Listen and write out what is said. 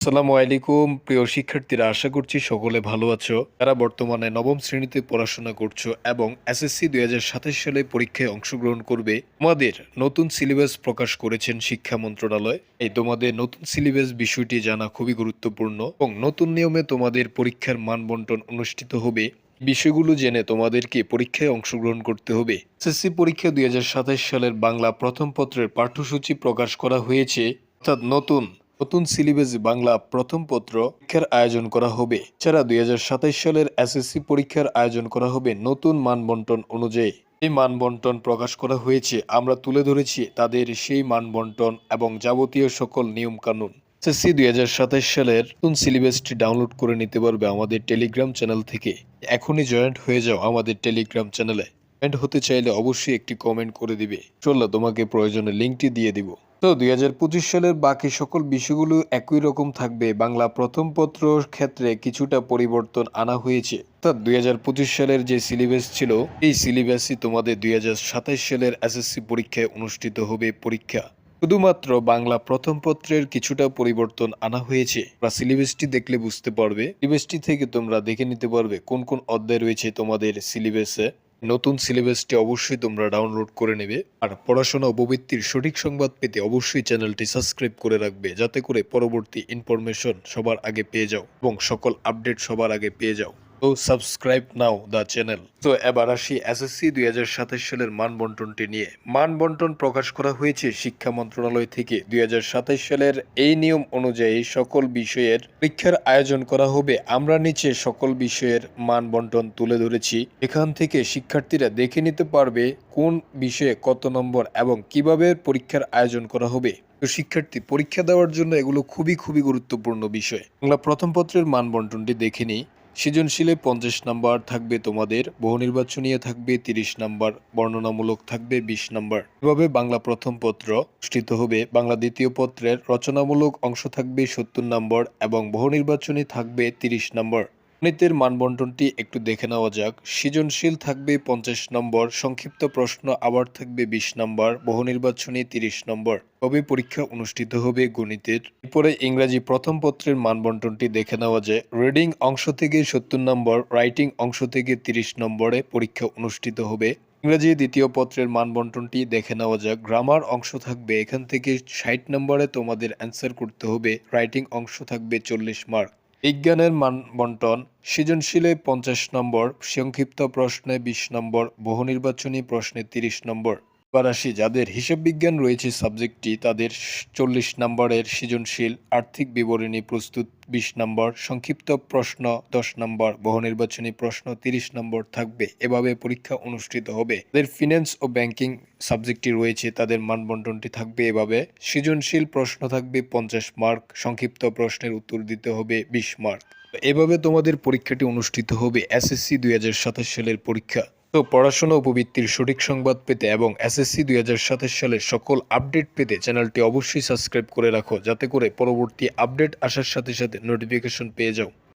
আসসালামু আলাইকুম প্রিয় শিক্ষার্থীরা, আশা করছি সকলে ভালো আছো। যারা বর্তমানে নবম শ্রেণীতে পড়াশোনা করছো এবং এসএসসি 2027 সালে পরীক্ষায় অংশগ্রহণ করবে, তোমাদের নতুন সিলেবাস প্রকাশ করেছেন শিক্ষা মন্ত্রণালয়। এই তোমাদের নতুন সিলেবাস বিষয়টি জানা খুবই গুরুত্বপূর্ণ এবং নতুন নিয়মে তোমাদের পরীক্ষার মান বন্টন অনুষ্ঠিত হবে। বিষয়গুলো জেনে তোমাদেরকে পরীক্ষায় অংশগ্রহণ করতে হবে। এসএসসি পরীক্ষা 2027 সালের বাংলা প্রথম পত্রের পাঠ্যসূচি প্রকাশ করা হয়েছে, অর্থাৎ নতুন নতুন সিলেবাসে বাংলা প্রথম পত্র পরীক্ষার আয়োজন করা হবে। এছাড়া 2027 সালের এসএসসি পরীক্ষার আয়োজন করা হবে নতুন মানবন্টন অনুযায়ী। এই মানবন্টন প্রকাশ করা হয়েছে, আমরা তুলে ধরেছি তাদের সেই মানবন্টন এবং যাবতীয় সকল নিয়ম কানুন। এসএসসি 2027 সালের নতুন সিলেবাসটি ডাউনলোড করে নিতে পারবে আমাদের টেলিগ্রাম চ্যানেল থেকে। এখনই জয়েন্ট হয়ে যাও আমাদের টেলিগ্রাম চ্যানেলে। জয়েন্ট হতে চাইলে অবশ্যই একটি কমেন্ট করে দিবে, চললে তোমাকে প্রয়োজনে লিঙ্কটি দিয়ে দিব। তো 2025 সালের বাকি সকল বিষয়গুলো একই রকম থাকবে। বাংলা প্রথম পত্র ক্ষেত্রে কিছুটা পরিবর্তন আনা হয়েছে, অর্থাৎ 2025 সালের যে সিলেবাস ছিল এই সিলেবাসই তোমাদের 2027 সালের এসএসসি পরীক্ষায় অনুষ্ঠিত হবে পরীক্ষা। শুধুমাত্র বাংলা প্রথম পত্রের কিছুটা পরিবর্তন আনা হয়েছে। বা সিলেবাসটি দেখলে বুঝতে পারবে, সিলেবাসটি থেকে তোমরা দেখে নিতে পারবে কোন কোন অধ্যায় রয়েছে তোমাদের সিলেবাসে। নতুন সিলেবাসটি অবশ্যই তোমরা ডাউনলোড করে নেবে। আর পড়াশোনা ও প্রবৃত্তির সঠিক সংবাদ পেতে অবশ্যই চ্যানেলটি সাবস্ক্রাইব করে রাখবে, যাতে করে পরবর্তী ইনফরমেশন সবার আগে পেয়ে যাও এবং সকল আপডেট সবার আগে পেয়ে যাও। তো সাবস্ক্রাইব নাও দ্য চ্যানেল। তো এবার আসি এসএসসি 2027 সালের মান বন্টনটি নিয়ে। মান বন্টন প্রকাশ করা হয়েছে শিক্ষা মন্ত্রণালয় থেকে। 2027 সালের এই নিয়ম অনুযায়ী সকল বিষয়ের পরীক্ষার আয়োজন করা হবে। আমরা নিচে সকল বিষয়ের মান বন্টন তুলে ধরেছি, এখান থেকে শিক্ষার্থীরা দেখে নিতে পারবে কোন বিষয়ে কত নম্বর এবং কিভাবে পরীক্ষার আয়োজন করা হবে। তো শিক্ষার্থী, পরীক্ষা দেওয়ার জন্য এগুলো খুবই খুবই গুরুত্বপূর্ণ বিষয়। বাংলা প্রথম পত্রের মান বন্টনটি দেখে নিই। সৃজনশীলে 50 নাম্বার থাকবে তোমাদের, বহু নির্বাচনীয় থাকবে 30 নাম্বার, বর্ণনামূলক থাকবে 20 নাম্বার। এভাবে বাংলা প্রথম পত্র অনুষ্ঠিত হবে। বাংলা দ্বিতীয় পত্রের রচনামূলক অংশ থাকবে 70 নম্বর এবং বহু নির্বাচনী থাকবে 30 নম্বর। গণিতের মানবন্টনটি একটু দেখে নেওয়া যাক। সৃজনশীল থাকবে 50 নম্বর, সংক্ষিপ্ত প্রশ্ন আবার থাকবে 20 নম্বর, বহু নির্বাচনী 30 নম্বর। তবে পরীক্ষা অনুষ্ঠিত হবে গণিতের। এরপরে ইংরাজি প্রথম পত্রের মানবন্টনটি দেখে নেওয়া যায়। রিডিং অংশ থেকে 70 নম্বর, রাইটিং অংশ থেকে 30 নম্বরে পরীক্ষা অনুষ্ঠিত হবে। ইংরেজি দ্বিতীয় পত্রের মানবন্টনটি দেখে নেওয়া যাক। গ্রামার অংশ থাকবে, এখান থেকে 60 নম্বরে তোমাদের অ্যান্সার করতে হবে। রাইটিং অংশ থাকবে 40 মার্ক। বিজ্ঞানের মান বন্টন, সৃজনশীলে 50 নম্বর, সংক্ষিপ্ত প্রশ্নে 20 নম্বর, বহু নির্বাচনী প্রশ্নে 30 নম্বর। এবার আসি যাদের হিসাব বিজ্ঞান রয়েছে সাবজেক্টটি, তাদের 40 নম্বরের সৃজনশীল। আর্থিক বিবরণী প্রস্তুত 20 নম্বর, সংক্ষিপ্ত প্রশ্ন 10 নম্বর, বহু নির্বাচনী প্রশ্ন 30 নম্বর থাকবে। এভাবে পরীক্ষা অনুষ্ঠিত হবে। যাদের ফিন্যান্স ও ব্যাংকিং সাবজেক্টটি রয়েছে তাদের মানবন্টনটি থাকবে এভাবে। সৃজনশীল প্রশ্ন থাকবে 50 মার্ক, সংক্ষিপ্ত প্রশ্নের উত্তর দিতে হবে 20 মার্ক। এভাবে তোমাদের পরীক্ষাটি অনুষ্ঠিত হবে এসএসসি 2027 সালের পরীক্ষা। তো পড়াশোনা ও প্রবৃত্তির সঠিক সংবাদ পেতে এবং এসএসসি 2027 সালের সকল আপডেট পেতে চ্যানেলটি অবশ্যই সাবস্ক্রাইব করে রাখো, যাতে করে পরবর্তী আপডেট আসার সাথে সাথে নোটিফিকেশন পেয়ে যাও।